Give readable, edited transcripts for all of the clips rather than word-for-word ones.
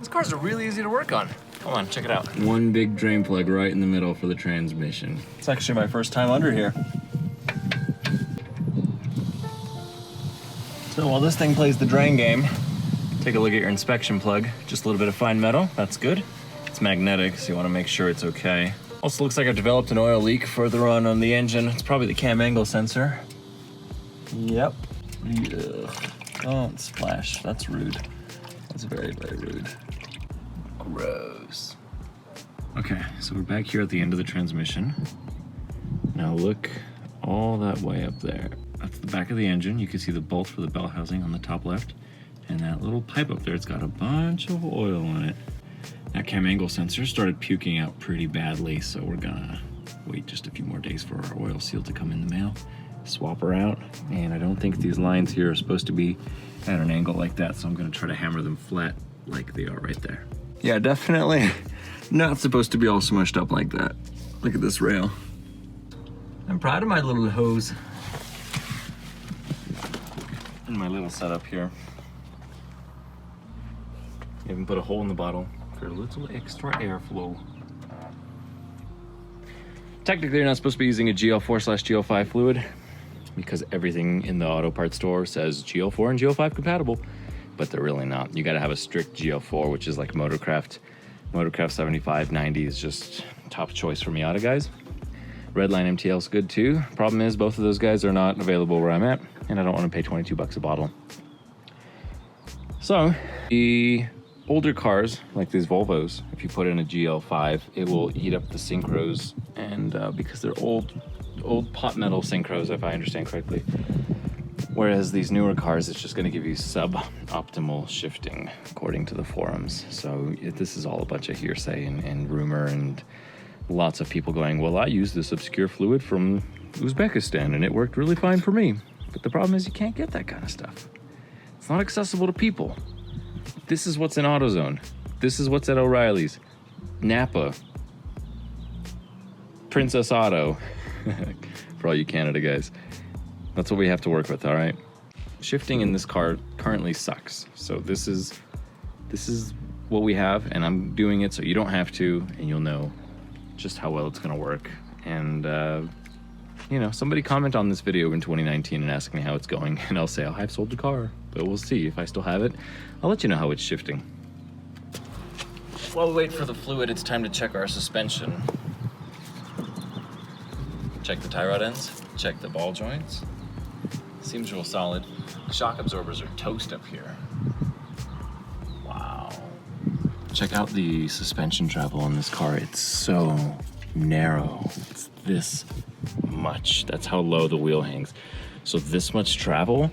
cars are really easy to work on. Come on, check it out. One big drain plug right in the middle for the transmission. It's actually my first time under here. So while this thing plays the drain game, take a look at your inspection plug. Just a little bit of fine metal, that's good. It's magnetic, so you want to make sure it's okay. Also looks like I've developed an oil leak further on the engine. It's probably the cam angle sensor. Yep. Ugh. Don't splash, that's rude. That's very, very rude. Gross. Okay, so we're back here at the end of the transmission. Now look all that way up there. That's the back of the engine. You can see the bolt for the bell housing on the top left. And that little pipe up there, it's got a bunch of oil on it. That cam angle sensor started puking out pretty badly, so we're gonna wait just a few more days for our oil seal to come in the mail. Swap her out, and I don't think these lines here are supposed to be at an angle like that, so I'm gonna try to hammer them flat like they are right there. Yeah, definitely not supposed to be all smushed up like that. Look at this rail. I'm proud of my little hose. And my little setup here. Even put a hole in the bottle for a little extra airflow. Technically, you're not supposed to be using a GL4/GL5 fluid because everything in the auto parts store says GL4 and GL5 compatible, but they're really not. You gotta have a strict GL4, which is like Motorcraft. Motorcraft 75, 90 is just top choice for Miata guys. Redline MTL is good too. Problem is both of those guys are not available where I'm at, and I don't want to pay 22 bucks a bottle. So the older cars, like these Volvos, if you put in a GL5, it will eat up the synchros, and because they're old pot metal synchros, if I understand correctly. Whereas these newer cars, it's just going to give you sub-optimal shifting, according to the forums. So this is all a bunch of hearsay and rumor, and lots of people going, well, I used this obscure fluid from Uzbekistan, and it worked really fine for me. But the problem is you can't get that kind of stuff. It's not accessible to people. This is what's in AutoZone. This is what's at O'Reilly's, Napa, Princess Auto, for all you Canada guys. That's what we have to work with, all right? Shifting in this car currently sucks. So this is what we have, and I'm doing it so you don't have to, and you'll know just how well it's gonna work. And you know, somebody comment on this video in 2019 and ask me how it's going, and I'll say, oh, I've sold the car, but we'll see. If I still have it, I'll let you know how it's shifting. While we wait for the fluid, it's time to check our suspension. Check the tie rod ends, check the ball joints. Seems real solid. The shock absorbers are toast up here. Wow. Check out the suspension travel on this car. It's so narrow. It's this much. That's how low the wheel hangs. So this much travel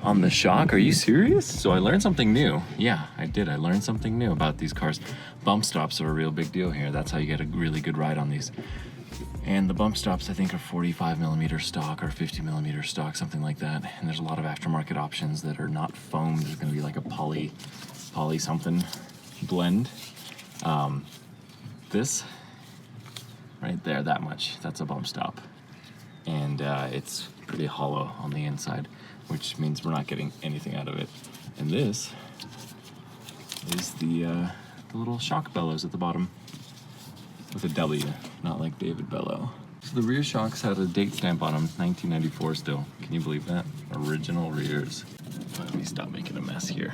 on the shock? Are you serious? So I learned something new. Yeah, I did. I learned something new about these cars. Bump stops are a real big deal here. That's how you get a really good ride on these. And the bump stops, I think, are 45 millimeter stock or 50 millimeter stock, something like that. And there's a lot of aftermarket options that are not foam. There's going to be like a poly something blend. This right there, that much, that's a bump stop. And it's pretty hollow on the inside, which means we're not getting anything out of it. And this is the little shock bellows at the bottom. With a W, not like David Bello. So the rear shocks had a date stamp on them, 1994 still. Can you believe that? Original rears. Let me stop making a mess here.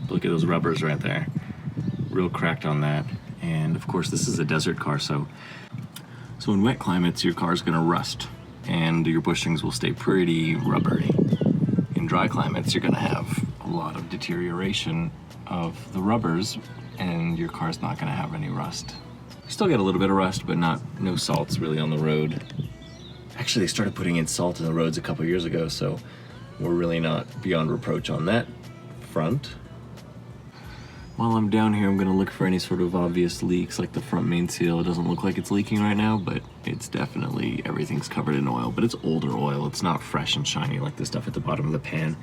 Look at those rubbers right there. Real cracked on that. And of course, this is a desert car, so in wet climates, your car's gonna rust and your bushings will stay pretty rubbery. In dry climates, you're gonna have a lot of deterioration of the rubbers, and your car's not gonna have any rust. You still get a little bit of rust, but no salts really on the road. Actually, they started putting in salt in the roads a couple years ago, so we're really not beyond reproach on that front. While I'm down here, I'm gonna look for any sort of obvious leaks, like the front main seal. It doesn't look like it's leaking right now, but it's definitely, everything's covered in oil, but it's older oil. It's not fresh and shiny like the stuff at the bottom of the pan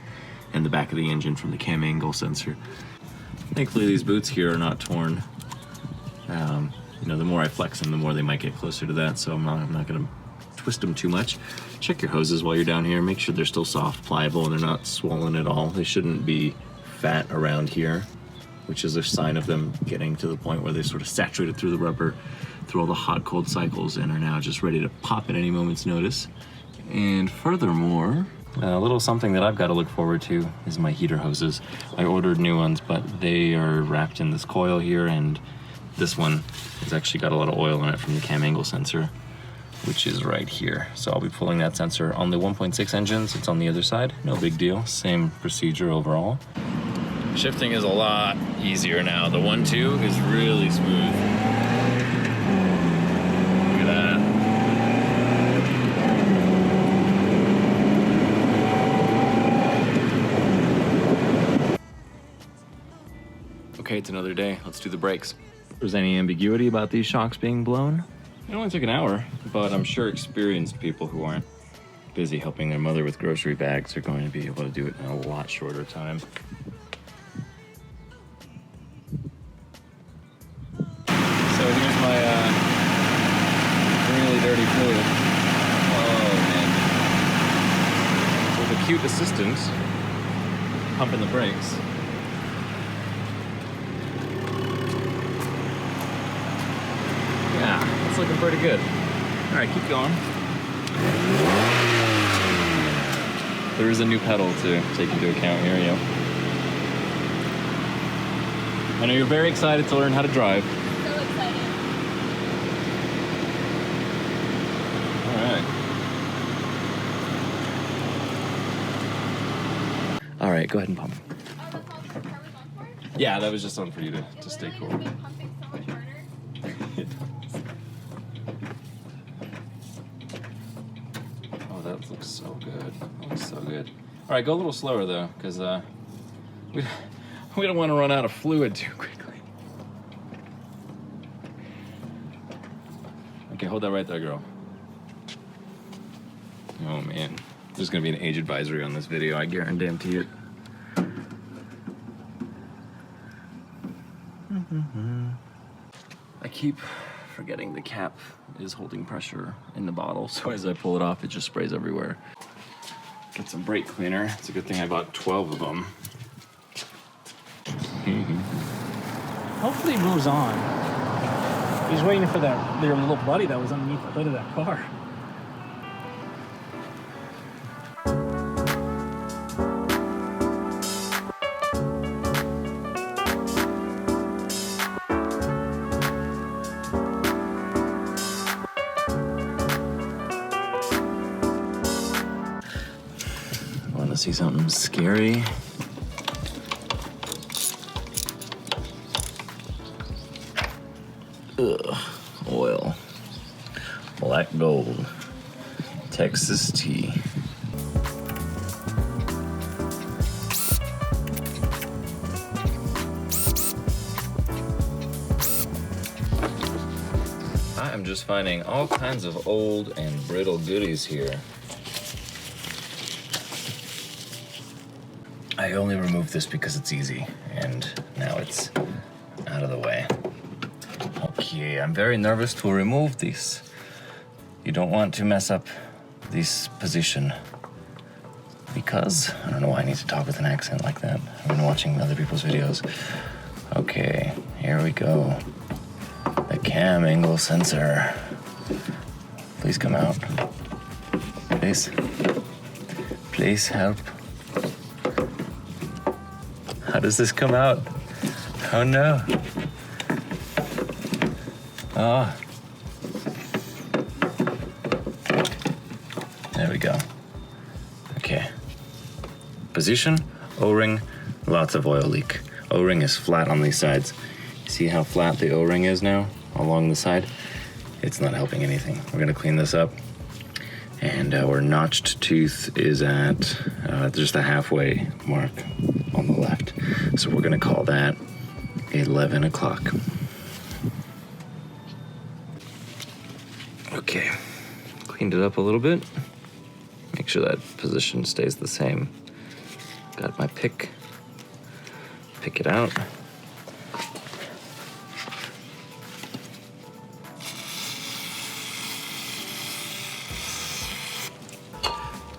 and the back of the engine from the cam angle sensor. Thankfully, these boots here are not torn. You know, the more I flex them, the more they might get closer to that, so I'm not gonna twist them too much. Check your hoses while you're down here. Make sure they're still soft, pliable, and they're not swollen at all. They shouldn't be fat around here. which is a sign of them getting to the point where they sort of saturated through the rubber, through all the hot, cold cycles, and are now just ready to pop at any moment's notice. And furthermore, a little something that I've got to look forward to is my heater hoses. I ordered new ones, but they are wrapped in this coil here, and this one has actually got a lot of oil in it from the cam angle sensor, which is right here. So I'll be pulling that sensor on the 1.6 engines. It's on the other side, no big deal. Same procedure overall. Shifting is a lot easier now. The 1.2 is really smooth. Look at that. Okay, it's another day. Let's do the brakes. If there's any ambiguity about these shocks being blown, it only took an hour, but I'm sure experienced people who aren't busy helping their mother with grocery bags are going to be able to do it in a lot shorter time. So here's my really dirty fluid. Oh man. With a cute assistant pumping the brakes. Yeah, it's looking pretty good. All right, keep going. There is a new pedal to take into account here, yeah. I know you're very excited to learn how to drive. So excited. All right. All right, go ahead and pump. Oh, that's all the car was on for? Yeah, that was just on for you to stay cool. Pumping so much harder. Oh, that looks so good. That looks so good. All right, go a little slower though, because we don't want to run out of fluid too quickly. Okay, hold that right there, girl. Oh man, there's gonna be an age advisory on this video. I guarantee it. I keep forgetting the cap is holding pressure in the bottle, so as I pull it off, it just sprays everywhere. Get some brake cleaner. It's a good thing I bought 12 of them. Hopefully it moves on. He's waiting for that their little buddy that was underneath the hood of that car. Want to see something scary? Ugh, oil. Black gold. Texas tea. I am just finding all kinds of old and brittle goodies here. I only removed this because it's easy, and now it's out of the way. Okay, I'm very nervous to remove this. You don't want to mess up this position. Because, I don't know why I need to talk with an accent like that. I've been watching other people's videos. Okay, here we go. The cam angle sensor. Please come out. Please. Please help. How does this come out? Oh no. Oh. There we go. Okay. Position, O-ring, lots of oil leak. O-ring is flat on these sides. See how flat the O-ring is now along the side? It's not helping anything. We're gonna clean this up. And our notched tooth is at just the halfway mark on the left. So we're gonna call that 11 o'clock. Okay, cleaned it up a little bit. Make sure that position stays the same. Got my pick it out.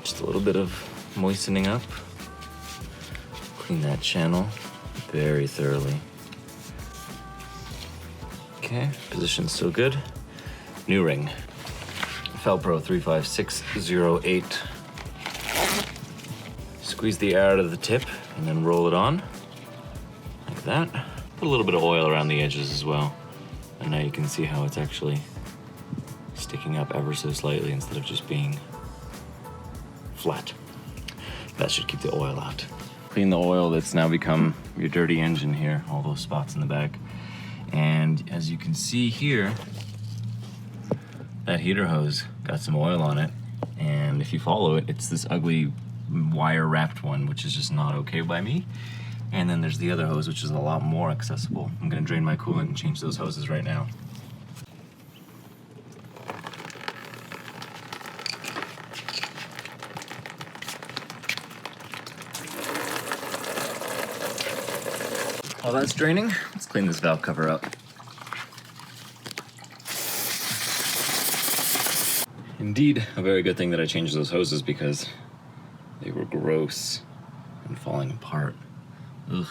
Just a little bit of moistening up. Clean that channel very thoroughly. Okay, position's still good. New ring. Felpro 35608. Squeeze the air out of the tip and then roll it on like that. Put a little bit of oil around the edges as well. And now you can see how it's actually sticking up ever so slightly instead of just being flat. That should keep the oil out. Clean the oil that's now become your dirty engine here, all those spots in the back. And as you can see here, that heater hose got some oil on it. And if you follow it, it's this ugly wire wrapped one, which is just not okay by me. And then there's the other hose, which is a lot more accessible. I'm gonna drain my coolant and change those hoses right now. While that's draining, let's clean this valve cover up. Indeed, a very good thing that I changed those hoses because they were gross and falling apart. Ugh.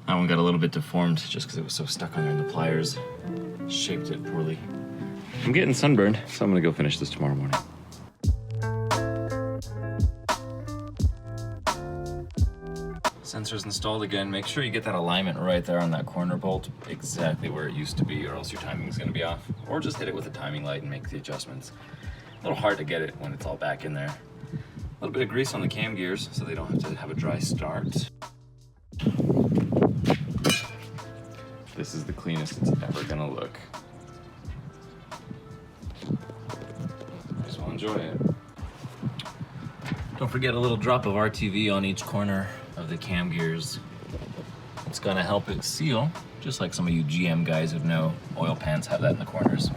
That one got a little bit deformed just because it was so stuck on there and the pliers shaped it poorly. I'm getting sunburned, so I'm gonna go finish this tomorrow morning. Sensor's installed again. Make sure you get that alignment right there on that corner bolt, exactly where it used to be, or else your timing is gonna be off. Or just hit it with a timing light and make the adjustments. A little hard to get it when it's all back in there. A little bit of grease on the cam gears so they don't have to have a dry start. This is the cleanest it's ever gonna look. I just wanna enjoy it. Don't forget a little drop of RTV on each corner of the cam gears. It's gonna help it seal, just like some of you GM guys would know. Oil pans have that in the corners.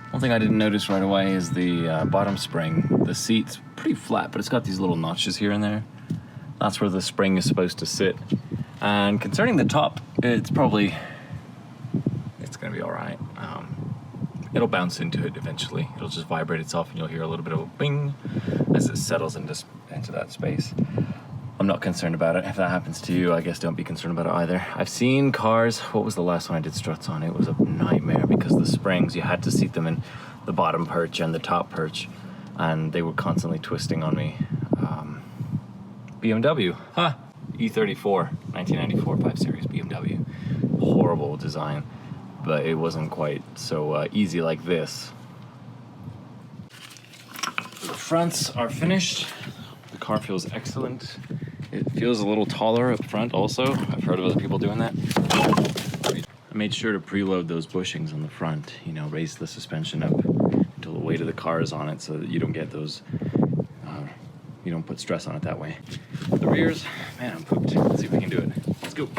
One thing I didn't notice right away is the bottom spring. The seat's pretty flat, but it's got these little notches here and there. That's where the spring is supposed to sit. And concerning the top, it's gonna be all right. It'll bounce into it eventually. It'll just vibrate itself and you'll hear a little bit of a bing as it settles into that space. I'm not concerned about it. If that happens to you, I guess don't be concerned about it either. I've seen cars, what was the last one I did struts on? It was a nightmare because the springs, you had to seat them in the bottom perch and the top perch, and they were constantly twisting on me. BMW, E34, 1994 5 Series BMW. Horrible design, but it wasn't quite so easy like this. The fronts are finished. The car feels excellent. It feels a little taller up front also. I've heard of other people doing that. I made sure to preload those bushings on the front, you know, raise the suspension up until the weight of the car is on it so that you don't get those, you don't put stress on it that way. The rears, man, I'm pooped. Let's see if we can do it. Let's go.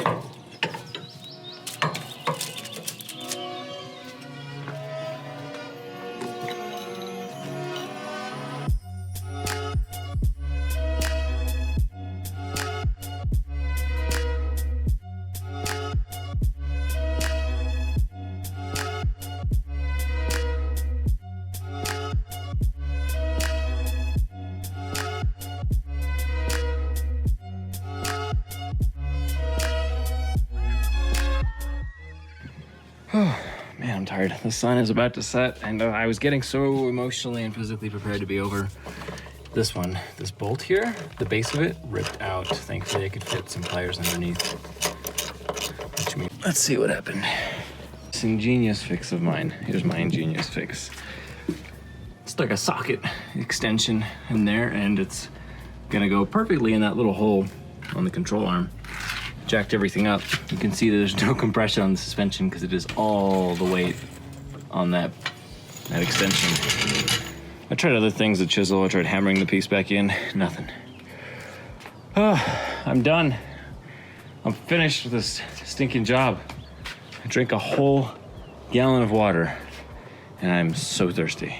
tired. The sun is about to set, and I was getting so emotionally and physically prepared to be over. This one, this bolt here, the base of it ripped out. Thankfully, I could fit some pliers underneath. Which means, let's see what happened. This ingenious fix of mine. Here's my ingenious fix. It's like a socket extension in there, and it's gonna go perfectly in that little hole on the control arm. Jacked everything up. You can see that there's no compression on the suspension because it is all the weight on that extension. I tried other things, the chisel, I tried hammering the piece back in, nothing. I'm done. I'm finished with this stinking job. I drank a whole gallon of water and I'm so thirsty.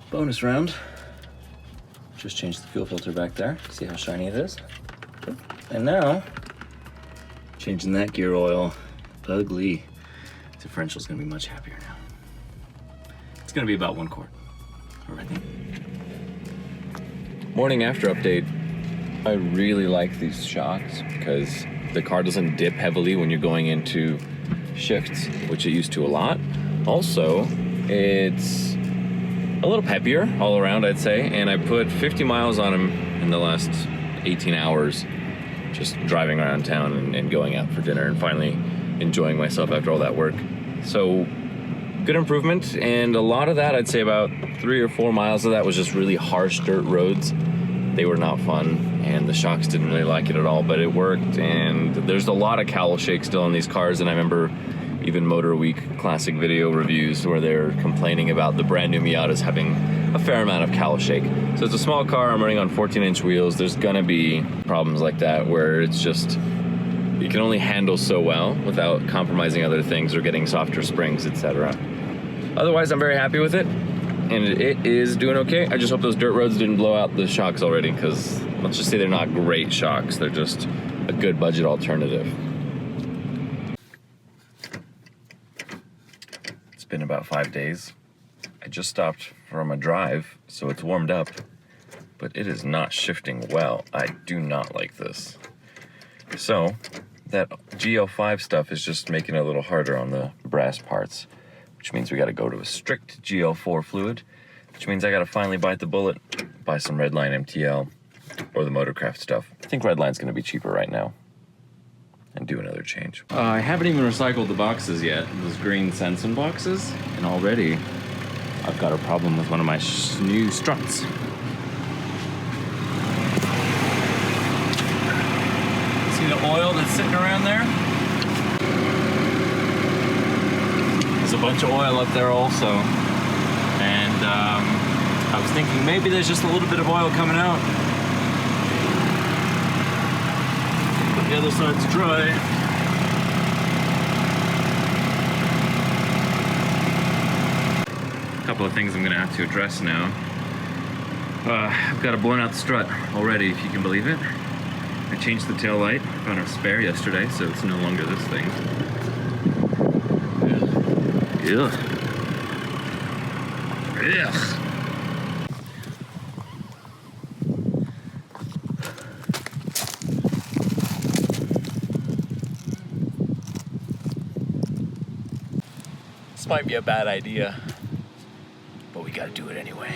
Bonus round. Just changed the fuel filter back there. See how shiny it is? And now, changing that gear oil. Ugly. Differential's gonna be much happier now. It's gonna be about 1 quart already. Morning after update. I really like these shocks because the car doesn't dip heavily when you're going into shifts, which it used to a lot. Also, it's a little peppier all around, I'd say, and I put 50 miles on them in the last 18 hours just driving around town and going out for dinner and finally enjoying myself after all that work. So good improvement, and a lot of that, I'd say about 3 or 4 miles of that was just really harsh dirt roads. They were not fun, and the shocks didn't really like it at all, but it worked, and there's a lot of cowl shake still on these cars, and I remember even Motor Week classic video reviews where they're complaining about the brand new Miatas having a fair amount of cowl shake. So it's a small car, I'm running on 14-inch wheels. There's gonna be problems like that where it's just, you can only handle so well without compromising other things or getting softer springs, etc. Otherwise, I'm very happy with it, and it is doing okay. I just hope those dirt roads didn't blow out the shocks already, because let's just say they're not great shocks. They're just a good budget alternative. It's been about 5 days. I just stopped from a drive, so it's warmed up, but it is not shifting well. I do not like this. So that GL5 stuff is just making it a little harder on the brass parts, which means we gotta go to a strict GL4 fluid, which means I gotta finally bite the bullet, buy some Redline MTL or the Motorcraft stuff. I think Redline's gonna be cheaper right now, and do another change. I haven't even recycled the boxes yet, those green Sensen boxes, and already I've got a problem with one of my new struts. See the oil that's sitting around there? There's a bunch of oil up there also. And I was thinking maybe there's just a little bit of oil coming out. But the other side's dry. A couple of things I'm gonna have to address now. I've got a blown out strut already, if you can believe it. I changed the tail light, found a spare yesterday, so it's no longer this thing. Ugh. Ugh. This might be a bad idea, but we gotta do it anyway.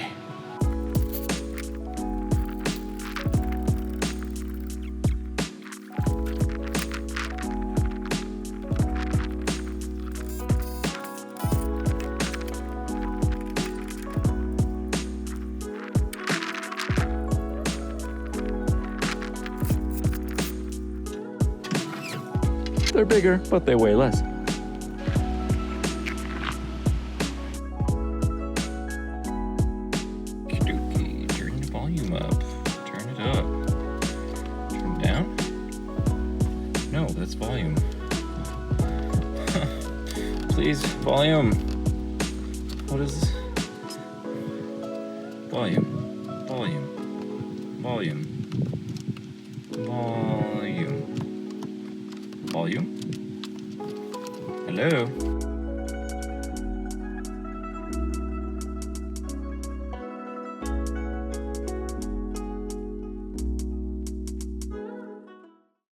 They're bigger, but they weigh less. Okey-dokey, turn the volume up. Turn it up. Turn it down? No, that's volume. Please, volume. What is this? Volume. Volume. Volume. Volume. Volume? Hello?